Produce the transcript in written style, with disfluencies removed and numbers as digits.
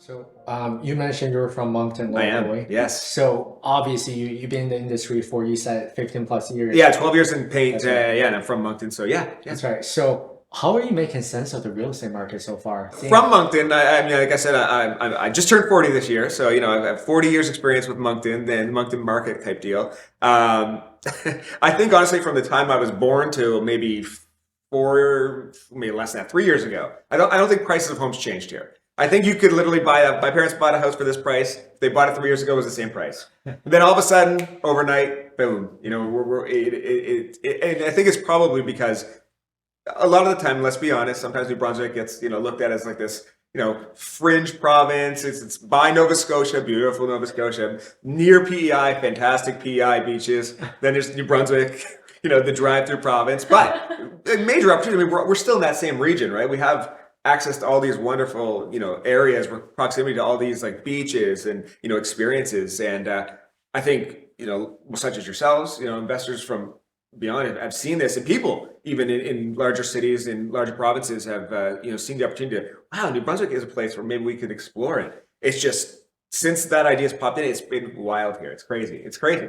So you mentioned you're from Moncton I am, locally. yes. So obviously you've been in the industry for, you said, 15 plus years. Yeah, 12 years in paint. That's right. Yeah, and I'm from Moncton, so yeah, yeah. That's right. So how are you making sense of the real estate market so far? From Moncton, I mean, like I said, I just turned 40 this year, so I have 40 years experience with Moncton, then Moncton market type deal. I think honestly, from the time I was born to maybe maybe less than that, 3 years ago, I don't think prices of homes changed here. I think you could literally my parents bought a house for this price. They bought it 3 years ago, it was the same price. Then all of a sudden, overnight, boom. And I think it's probably because a lot of the time, let's be honest, sometimes New Brunswick gets looked at as like this fringe province. It's by Nova Scotia, beautiful Nova Scotia, near PEI, fantastic PEI beaches. Then there's New Brunswick, the drive-through province. But a major opportunity. I mean, we're still in that same region, right? We have access to all these wonderful areas with proximity to all these like beaches and experiences. And I think such as yourselves, investors from beyond it, I've seen this, and people even in larger cities, in larger provinces, have seen the opportunity to, wow, New Brunswick is a place where maybe we could explore it. It's just since that idea's popped in, it's been wild here. It's crazy. It's crazy.